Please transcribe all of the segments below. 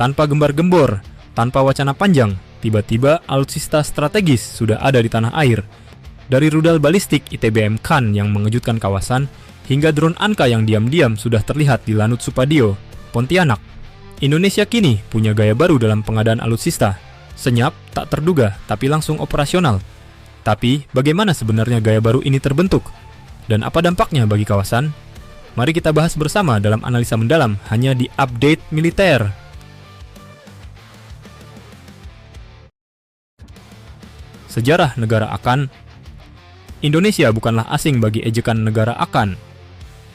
Tanpa gembar-gembor, tanpa wacana panjang, tiba-tiba alutsista strategis sudah ada di tanah air. Dari rudal balistik ITBM Khan yang mengejutkan kawasan, hingga drone Anka yang diam-diam sudah terlihat di Lanut Supadio, Pontianak. Indonesia kini punya gaya baru dalam pengadaan alutsista. Senyap, tak terduga, tapi langsung operasional. Tapi, bagaimana sebenarnya gaya baru ini terbentuk? Dan apa dampaknya bagi kawasan? Mari kita bahas bersama dalam analisa mendalam hanya di Update Militer. Sejarah negara akan. Indonesia bukanlah asing bagi ejekan negara akan.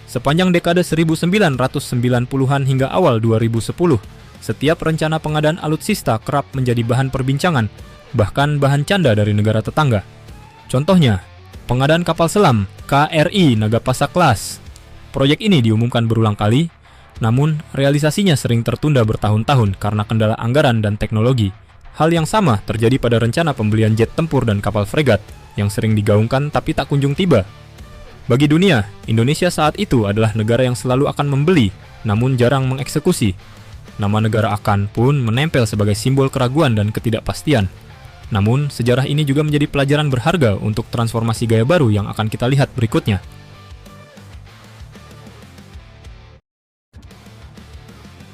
Sepanjang dekade 1990-an hingga awal 2010, setiap rencana pengadaan alutsista kerap menjadi bahan perbincangan, bahkan bahan canda dari negara tetangga. Contohnya, pengadaan kapal selam KRI Nagapasa Class. Proyek ini diumumkan berulang kali, namun realisasinya sering tertunda bertahun-tahun karena kendala anggaran dan teknologi. Hal yang sama terjadi pada rencana pembelian jet tempur dan kapal fregat yang sering digaungkan tapi tak kunjung tiba. Bagi dunia, Indonesia saat itu adalah negara yang selalu akan membeli, namun jarang mengeksekusi. Nama negara akan pun menempel sebagai simbol keraguan dan ketidakpastian. Namun, sejarah ini juga menjadi pelajaran berharga untuk transformasi gaya baru yang akan kita lihat berikutnya.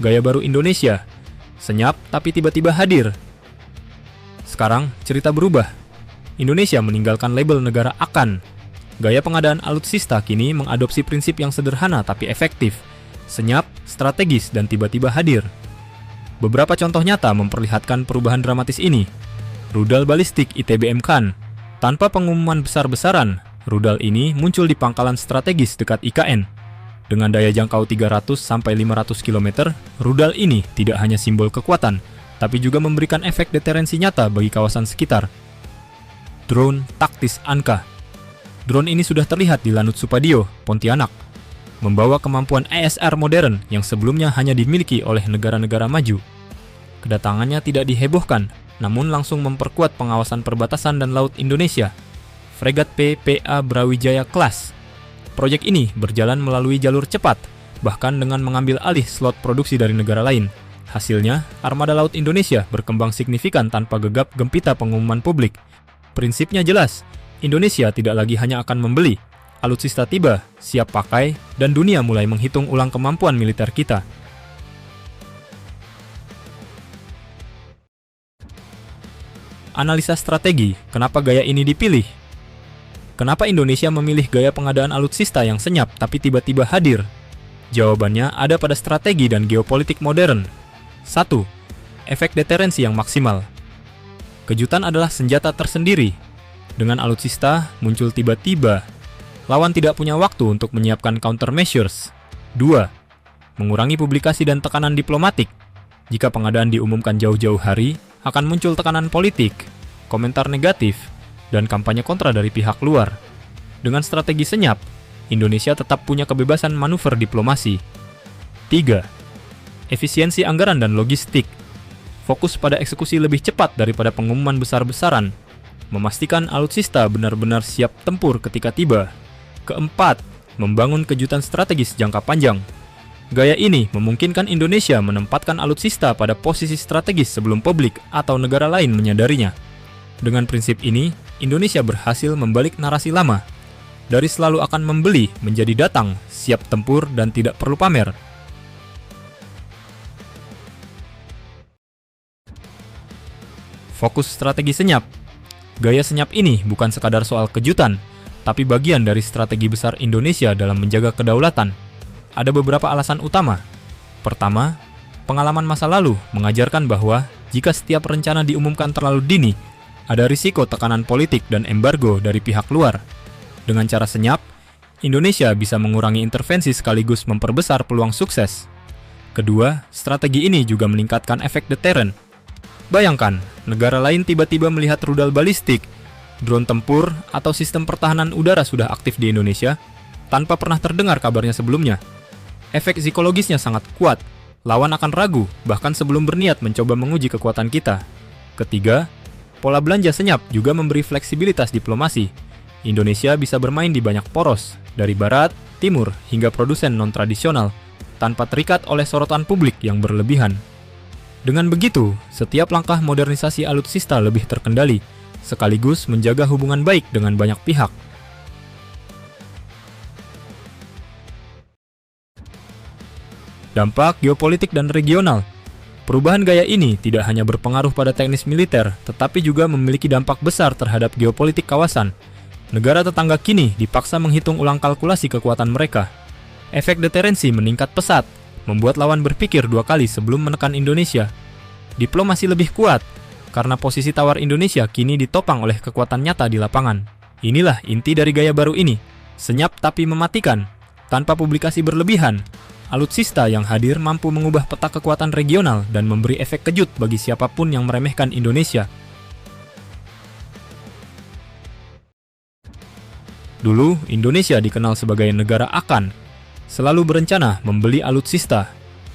Gaya baru Indonesia, senyap tapi tiba-tiba hadir. Sekarang, cerita berubah. Indonesia meninggalkan label negara akan. Gaya pengadaan alutsista kini mengadopsi prinsip yang sederhana tapi efektif. Senyap, strategis, dan tiba-tiba hadir. Beberapa contoh nyata memperlihatkan perubahan dramatis ini. Rudal balistik ITBM Khan. Tanpa pengumuman besar-besaran, rudal ini muncul di pangkalan strategis dekat IKN. Dengan daya jangkau 300-500 km, rudal ini tidak hanya simbol kekuatan, tapi juga memberikan efek deterensi nyata bagi kawasan sekitar. Drone taktis Anka. Drone ini sudah terlihat di Lanut Supadio, Pontianak, membawa kemampuan ISR modern yang sebelumnya hanya dimiliki oleh negara-negara maju. Kedatangannya tidak dihebohkan, namun langsung memperkuat pengawasan perbatasan dan laut Indonesia. Fregat PPA Brawijaya Class. Proyek ini berjalan melalui jalur cepat, bahkan dengan mengambil alih slot produksi dari negara lain. Hasilnya, armada laut Indonesia berkembang signifikan tanpa gegap gempita pengumuman publik. Prinsipnya jelas, Indonesia tidak lagi hanya akan membeli. Alutsista tiba, siap pakai, dan dunia mulai menghitung ulang kemampuan militer kita. Analisa strategi, kenapa gaya ini dipilih? Kenapa Indonesia memilih gaya pengadaan alutsista yang senyap tapi tiba-tiba hadir? Jawabannya ada pada strategi dan geopolitik modern. 1. Efek deterensi yang maksimal. Kejutan adalah senjata tersendiri. Dengan alutsista muncul tiba-tiba. Lawan tidak punya waktu untuk menyiapkan countermeasures. 2. Mengurangi publikasi dan tekanan diplomatik. Jika pengadaan diumumkan jauh-jauh hari, akan muncul tekanan politik, komentar negatif, dan kampanye kontra dari pihak luar. Dengan strategi senyap, Indonesia tetap punya kebebasan manuver diplomasi. 3. Efisiensi anggaran dan logistik. Fokus pada eksekusi lebih cepat daripada pengumuman besar-besaran. Memastikan alutsista benar-benar siap tempur ketika tiba. 4. Membangun kejutan strategis jangka panjang. Gaya ini memungkinkan Indonesia menempatkan alutsista pada posisi strategis sebelum publik atau negara lain menyadarinya. Dengan prinsip ini, Indonesia berhasil membalik narasi lama. Dari selalu akan membeli menjadi datang, siap tempur dan tidak perlu pamer. Fokus strategi senyap. Gaya senyap ini bukan sekadar soal kejutan, tapi bagian dari strategi besar Indonesia dalam menjaga kedaulatan. Ada beberapa alasan utama. Pertama, pengalaman masa lalu mengajarkan bahwa jika setiap rencana diumumkan terlalu dini, ada risiko tekanan politik dan embargo dari pihak luar. Dengan cara senyap, Indonesia bisa mengurangi intervensi sekaligus memperbesar peluang sukses. Kedua, strategi ini juga meningkatkan efek deteren. Bayangkan, negara lain tiba-tiba melihat rudal balistik, drone tempur, atau sistem pertahanan udara sudah aktif di Indonesia, tanpa pernah terdengar kabarnya sebelumnya. Efek psikologisnya sangat kuat, lawan akan ragu, bahkan sebelum berniat mencoba menguji kekuatan kita. Ketiga, pola belanja senyap juga memberi fleksibilitas diplomasi. Indonesia bisa bermain di banyak poros, dari barat, timur, hingga produsen non-tradisional, tanpa terikat oleh sorotan publik yang berlebihan. Dengan begitu, setiap langkah modernisasi alutsista lebih terkendali, sekaligus menjaga hubungan baik dengan banyak pihak. Dampak geopolitik dan regional. Perubahan gaya ini tidak hanya berpengaruh pada teknis militer, tetapi juga memiliki dampak besar terhadap geopolitik kawasan. Negara tetangga kini dipaksa menghitung ulang kalkulasi kekuatan mereka. Efek deterensi meningkat pesat, membuat lawan berpikir 2 kali sebelum menekan Indonesia. Diplomasi lebih kuat, karena posisi tawar Indonesia kini ditopang oleh kekuatan nyata di lapangan. Inilah inti dari gaya baru ini, senyap tapi mematikan, tanpa publikasi berlebihan. Alutsista yang hadir mampu mengubah peta kekuatan regional dan memberi efek kejut bagi siapapun yang meremehkan Indonesia. Dulu, Indonesia dikenal sebagai negara akan, selalu berencana membeli alutsista,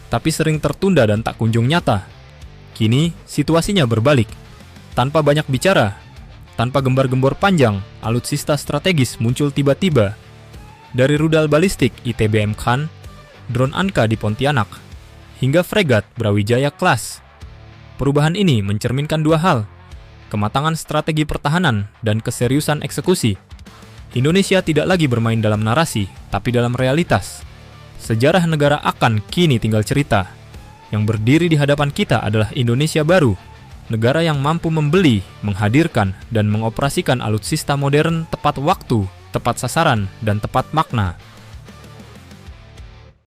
tapi sering tertunda dan tak kunjung nyata. Kini, situasinya berbalik. Tanpa banyak bicara, tanpa gembar-gembor panjang, alutsista strategis muncul tiba-tiba. Dari rudal balistik ITBM Khan, drone Anka di Pontianak, hingga fregat Brawijaya Class. Perubahan ini mencerminkan 2 hal, kematangan strategi pertahanan dan keseriusan eksekusi. Indonesia tidak lagi bermain dalam narasi, tapi dalam realitas. Sejarah negara akan kini tinggal cerita. Yang berdiri di hadapan kita adalah Indonesia baru, negara yang mampu membeli, menghadirkan, dan mengoperasikan alutsista modern tepat waktu, tepat sasaran, dan tepat makna.